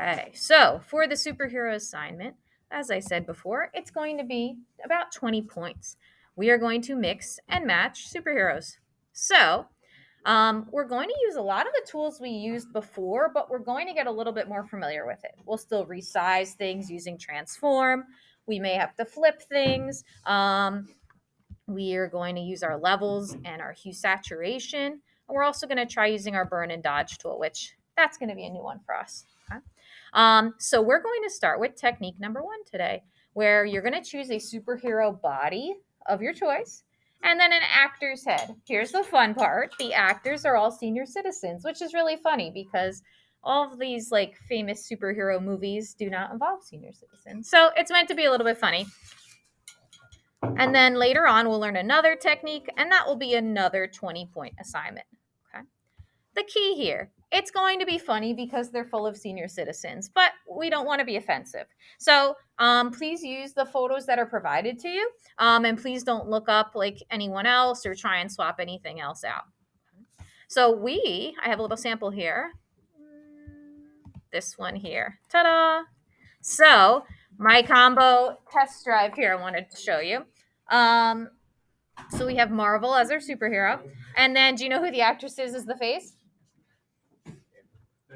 Okay, so for the superhero assignment, as I said before, it's going to be about 20 points. We are going to mix and match superheroes. So, we're going to use a lot of the tools we used before, but we're going to get a little bit more familiar with it. We'll still resize things using transform. We may have to flip things. We are going to use our levels and our hue saturation. And we're also going to try using our burn and dodge tool, which that's going to be a new one for us. Okay? So we're going to start with technique number 1 today, where you're going to choose a superhero body of your choice and then an actor's head. Here's the fun part. The actors are all senior citizens, which is really funny because all of these like famous superhero movies do not involve senior citizens. So it's meant to be a little bit funny. And then later on, we'll learn another technique, and that will be another 20-point assignment. Okay. The key here, it's going to be funny because they're full of senior citizens, but we don't want to be offensive. So please use the photos that are provided to you, and please don't look up like anyone else or try and swap anything else out. So I have a little sample here. This one here. Ta-da! So my combo test drive here I wanted to show you. So we have Marvel as our superhero. And then do you know who the actress is as the face?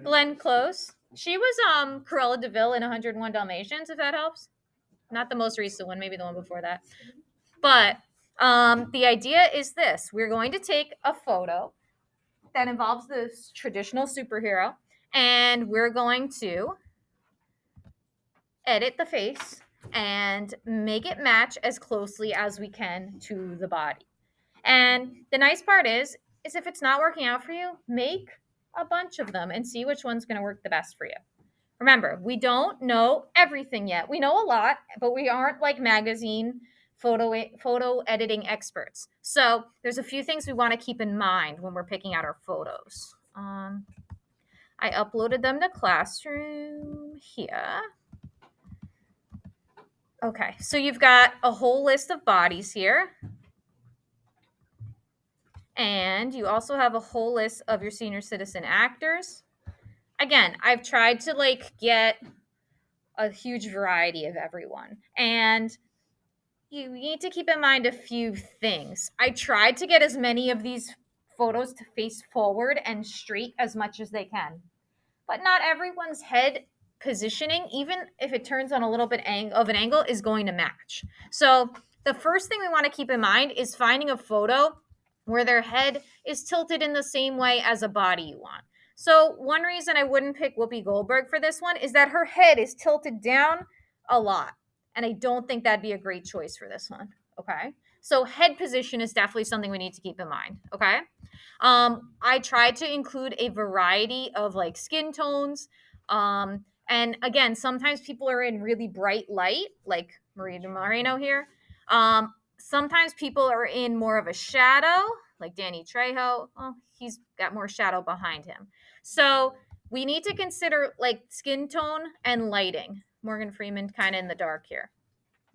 Glenn Close. She was Cruella de Vil in 101 Dalmatians, if that helps. Not the most recent one, maybe the one before that. But the idea is this. We're going to take a photo that involves this traditional superhero, and we're going to edit the face and make it match as closely as we can to the body. And the nice part is if it's not working out for you, make a bunch of them and see which one's going to work the best for you. Remember, we don't know everything yet. We know a lot, but we aren't like magazine photo editing experts. So there's a few things we want to keep in mind when we're picking out our photos. I uploaded them to Classroom here. Okay, so you've got a whole list of bodies here. And you also have a whole list of your senior citizen actors. Again, I've tried to like get a huge variety of everyone. And you need to keep in mind a few things. I tried to get as many of these photos to face forward and straight as much as they can. But not everyone's head positioning, even if it turns on a little bit of an angle, is going to match. So the first thing we want to keep in mind is finding a photo where their head is tilted in the same way as a body you want. So one reason I wouldn't pick Whoopi Goldberg for this one is that her head is tilted down a lot. And I don't think that'd be a great choice for this one. Okay. So head position is definitely something we need to keep in mind. Okay. I tried to include a variety of like skin tones. And again, sometimes people are in really bright light, like Maria Moreno here. Sometimes people are in more of a shadow, like Danny Trejo. Well, he's got more shadow behind him. So we need to consider like skin tone and lighting. Morgan Freeman kind of in the dark here.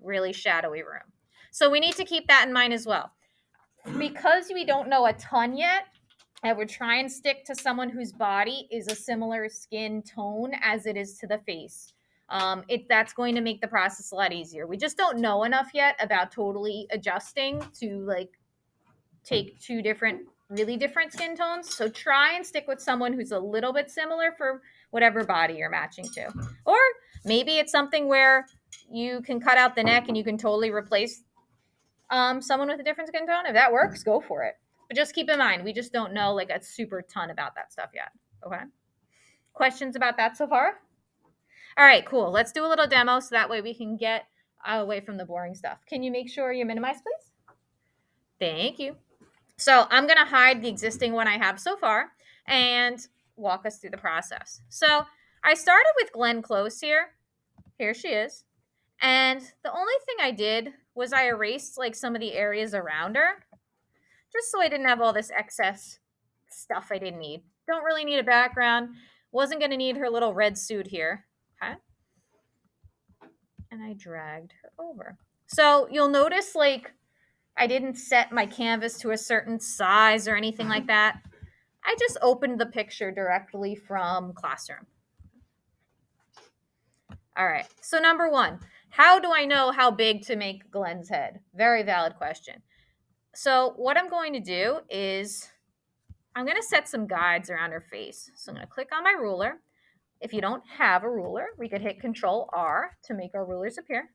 Really shadowy room. So we need to keep that in mind as well. Because we don't know a ton yet, I would try and stick to someone whose body is a similar skin tone as it is to the face. That's going to make the process a lot easier. We just don't know enough yet about totally adjusting to like take two really different skin tones. So try and stick with someone who's a little bit similar for whatever body you're matching to. Or maybe it's something where you can cut out the neck and you can totally replace someone with a different skin tone. If that works, go for it. But just keep in mind, we just don't know like a super ton about that stuff yet. Okay. Questions about that so far? All right, cool. Let's do a little demo so that way we can get away from the boring stuff. Can you make sure you minimize, please? Thank you. So I'm going to hide the existing one I have so far and walk us through the process. So I started with Glenn Close here. Here she is. And the only thing I did was I erased like some of the areas around her just so I didn't have all this excess stuff I didn't need. Don't really need a background. Wasn't going to need her little red suit here. Okay. And I dragged her over. So you'll notice like I didn't set my canvas to a certain size or anything like that. I just opened the picture directly from Classroom. All right. So number one, how do I know how big to make Glenn's head? Very valid question. So what I'm going to do is I'm going to set some guides around her face. So I'm going to click on my ruler. If you don't have a ruler, we could hit Control R to make our rulers appear.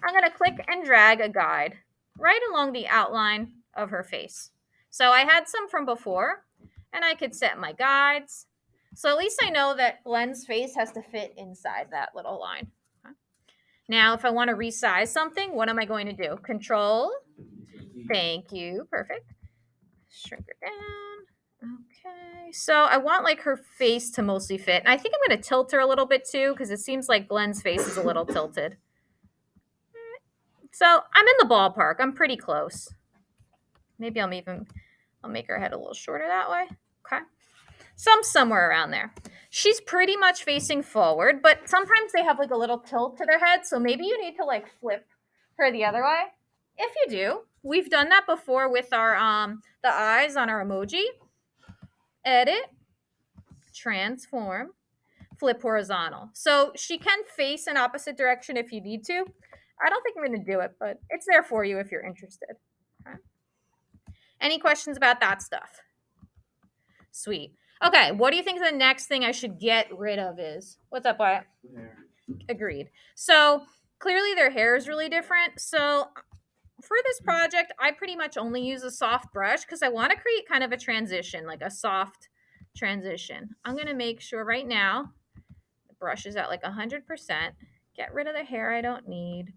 I'm going to click and drag a guide right along the outline of her face. So I had some from before, and I could set my guides. So at least I know that Glenn's face has to fit inside that little line. Now, if I want to resize something, what am I going to do? Control. Thank you. Perfect. Shrink her down. Okay. So I want like her face to mostly fit. And I think I'm going to tilt her a little bit too, because it seems like Glenn's face is a little tilted. So I'm in the ballpark. I'm pretty close. Maybe I'll make her head a little shorter that way. Okay. So I'm somewhere around there. She's pretty much facing forward, but sometimes they have like a little tilt to their head. So maybe you need to like flip her the other way. If you do, we've done that before with our the eyes on our emoji. Edit, transform, flip horizontal. So she can face an opposite direction if you need to. I don't think I'm going to do it, but it's there for you if you're interested. Okay. Any questions about that stuff? Sweet. Okay, what do you think the next thing I should get rid of is? What's up, Wyatt? Hair. Agreed. So clearly their hair is really different. So for this project, I pretty much only use a soft brush because I want to create kind of a transition, like a soft transition. I'm going to make sure right now the brush is at like 100%. Get rid of the hair I don't need.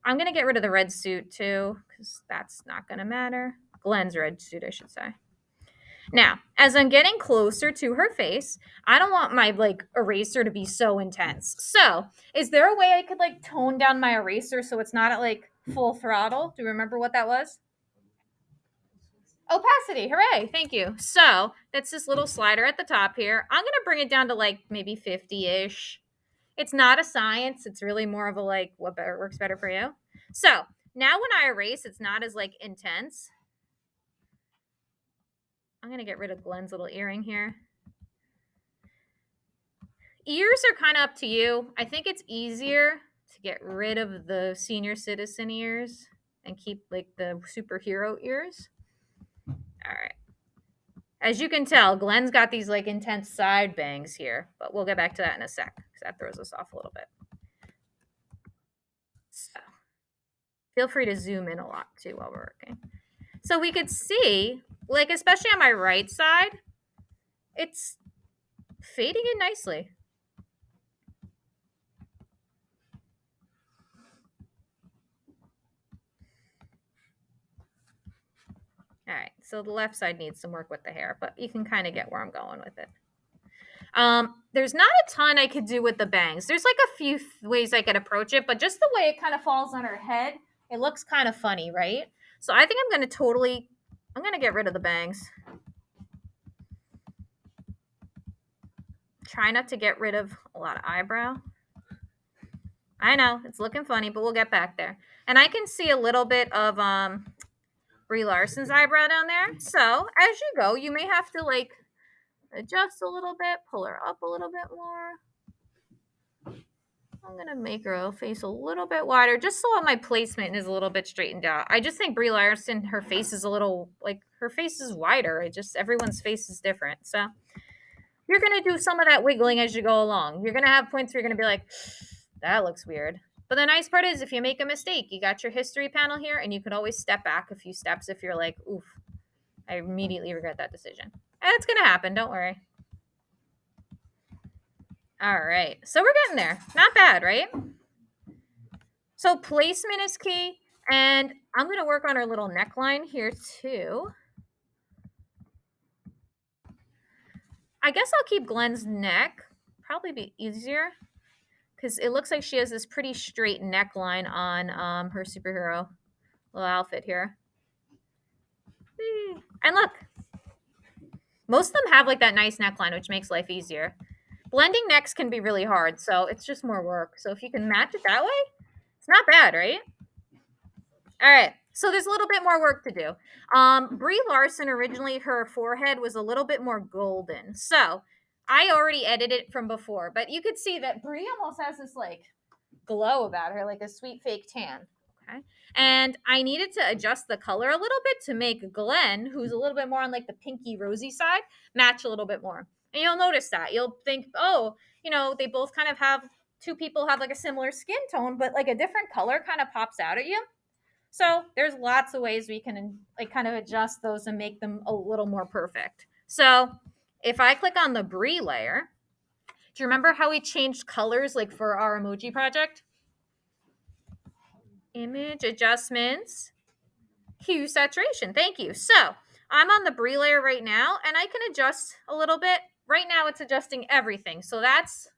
I'm going to get rid of the red suit too because that's not going to matter. Glenn's red suit, I should say. Now, as I'm getting closer to her face, I don't want my like eraser to be so intense. So, is there a way I could like tone down my eraser so it's not at like full throttle? Do you remember what that was? Opacity, hooray, thank you. So, that's this little slider at the top here. I'm going to bring it down to like maybe 50-ish. It's not a science, it's really more of a like what better works better for you. So, now when I erase, it's not as like intense. I'm going to get rid of Glenn's little earring here. Ears are kind of up to you. I think it's easier to get rid of the senior citizen ears and keep like the superhero ears. All right. As you can tell, Glenn's got these like intense side bangs here, but we'll get back to that in a sec because that throws us off a little bit. So feel free to zoom in a lot too while we're working. So we could see, like, especially on my right side, it's fading in nicely. All right, so the left side needs some work with the hair, but you can kind of get where I'm going with it. There's not a ton I could do with the bangs. There's like a few ways I could approach it, but just the way it kind of falls on her head, it looks kind of funny, right? So I think I'm going to get rid of the bangs. Try not to get rid of a lot of eyebrow. I know, it's looking funny, but we'll get back there. And I can see a little bit of Brie Larson's eyebrow down there. So as you go, you may have to like adjust a little bit, pull her up a little bit more. I'm going to make her face a little bit wider just so my placement is a little bit straightened out. I just think Brie Larson, her face is a little, like, her face is wider. Everyone's face is different. So you're going to do some of that wiggling as you go along. You're going to have points where you're going to be like, that looks weird. But the nice part is if you make a mistake, you got your history panel here and you can always step back a few steps if you're like, oof, I immediately regret that decision. And it's going to happen. Don't worry. All right. So we're getting there. Not bad, right? So placement is key. And I'm going to work on our little neckline here too. I guess I'll keep Glenn's neck. Probably be easier because it looks like she has this pretty straight neckline on her superhero little outfit here. And look, most of them have like that nice neckline, which makes life easier. Blending necks can be really hard, so it's just more work. So if you can match it that way, it's not bad, right? All right, so there's a little bit more work to do. Brie Larson, originally her forehead was a little bit more golden. So I already edited it from before, but you could see that Brie almost has this like glow about her, like a sweet fake tan. Okay. And I needed to adjust the color a little bit to make Glenn, who's a little bit more on like the pinky rosy side, match a little bit more. And you'll notice that. You'll think, oh, they both kind of have, two people have like a similar skin tone, but like a different color kind of pops out at you. So there's lots of ways we can like kind of adjust those and make them a little more perfect. So if I click on the Brie layer, do you remember how we changed colors like for our emoji project? Image adjustments, hue saturation. Thank you. So I'm on the Brie layer right now, and I can adjust a little bit. Right now it's adjusting everything. So that's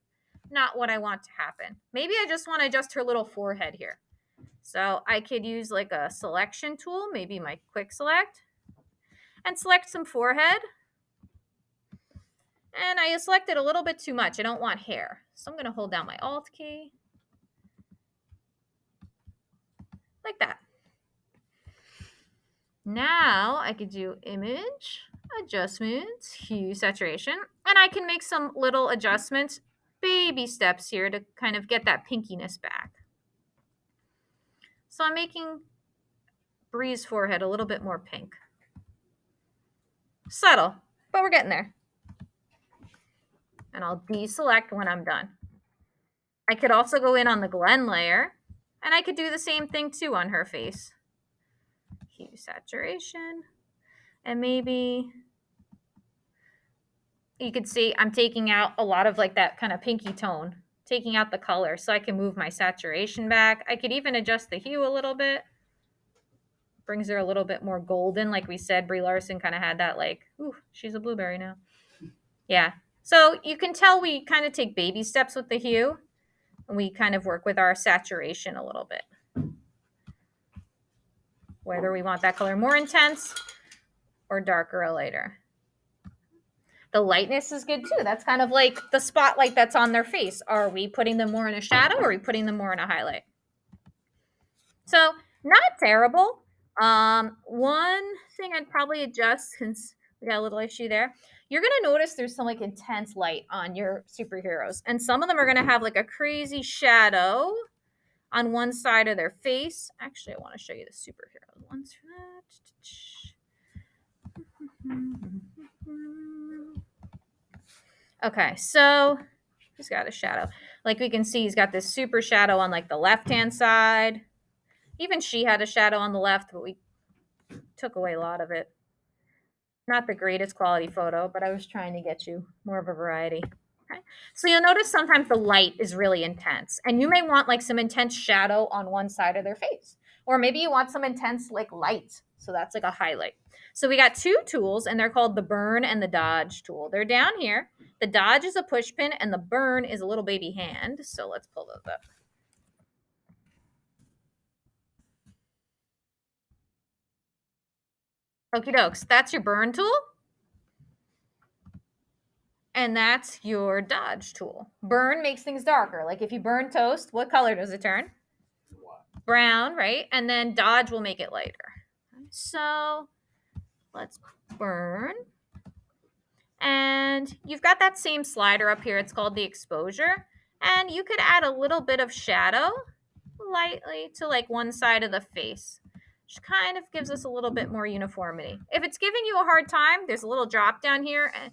not what I want to happen. Maybe I just want to adjust her little forehead here. So I could use like a selection tool, maybe my quick select, and select some forehead. And I selected a little bit too much. I don't want hair. So I'm going to hold down my Alt key. Like that. Now I could do image, adjustments, hue, saturation, and I can make some little adjustments, baby steps here to kind of get that pinkiness back. So I'm making Brie's forehead a little bit more pink. Subtle, but we're getting there. And I'll deselect when I'm done. I could also go in on the Glenn layer, and I could do the same thing too on her face. Hue, saturation, and maybe you could see I'm taking out a lot of like that kind of pinky tone, taking out the color so I can move my saturation back. I could even adjust the hue a little bit. Brings her a little bit more golden. Like we said, Brie Larson kind of had that like, ooh, she's a blueberry now. Yeah. So you can tell we kind of take baby steps with the hue, and we kind of work with our saturation a little bit. Whether we want that color more intense or darker or lighter. The lightness is good too. That's kind of like the spotlight that's on their face. Are we putting them more in a shadow or are we putting them more in a highlight? So not terrible. One thing I'd probably adjust, since we got a little issue there, you're going to notice there's some like intense light on your superheroes. And some of them are going to have like a crazy shadow on one side of their face. Actually, I want to show you the superhero ones for that. Okay, so he's got a shadow. Like we can see, he's got this super shadow on like the left-hand side. Even she had a shadow on the left, but we took away a lot of it. Not the greatest quality photo, but I was trying to get you more of a variety. Okay. So you'll notice sometimes the light is really intense, and you may want like some intense shadow on one side of their face, or maybe you want some intense like light. So that's like a highlight. So we got two tools, and they're called the burn and the dodge tool. They're down here. The dodge is a push pin, and the burn is a little baby hand. So let's pull those up. Okie dokes. That's your burn tool. And that's your dodge tool. Burn makes things darker. Like if you burn toast, what color does it turn? Brown, right? And then dodge will make it lighter. So let's burn. And you've got that same slider up here. It's called the exposure. And you could add a little bit of shadow lightly to like one side of the face, which kind of gives us a little bit more uniformity. If it's giving you a hard time, there's a little drop down here. I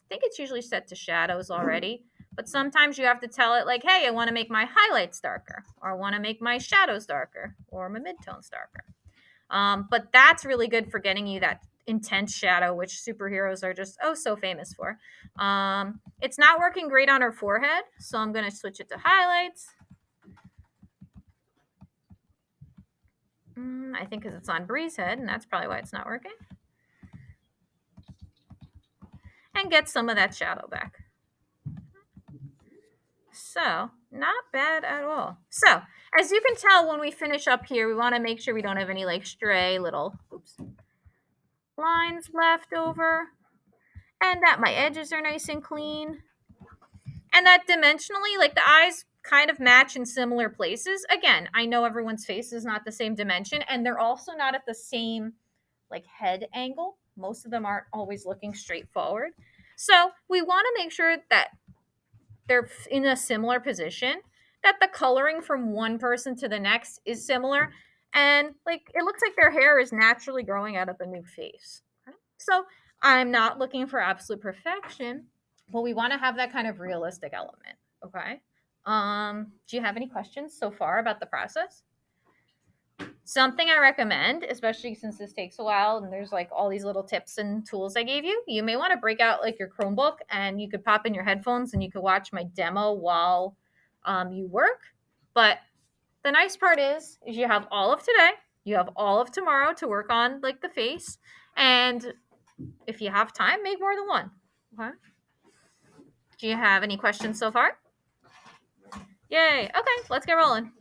think it's usually set to shadows already. But sometimes you have to tell it like, hey, I want to make my highlights darker, or I want to make my shadows darker, or my midtones darker. But that's really good for getting you that intense shadow, which superheroes are just so famous for. It's not working great on her forehead, so I'm going to switch it to highlights. I think because it's on Brie's head, and that's probably why it's not working. And get some of that shadow back. So, not bad at all. So, as you can tell, when we finish up here, we want to make sure we don't have any like stray little lines left over. And that my edges are nice and clean. And that dimensionally, like the eyes kind of match in similar places. Again, I know everyone's face is not the same dimension, and they're also not at the same like head angle. Most of them aren't always looking straight forward. So we want to make sure that they're in a similar position. that the coloring from one person to the next is similar, and like it looks like their hair is naturally growing out of a new face. So I'm not looking for absolute perfection, but we want to have that kind of realistic element. Okay. Do you have any questions so far about the process? Something I recommend, especially since this takes a while and there's like all these little tips and tools I gave you, you may want to break out like your Chromebook and you could pop in your headphones and you could watch my demo while you work. But the nice part is you have all of today, you have all of tomorrow to work on like the face, and if you have time, make more than one. Okay. Do you have any questions so far? Yay. Okay, let's get rolling.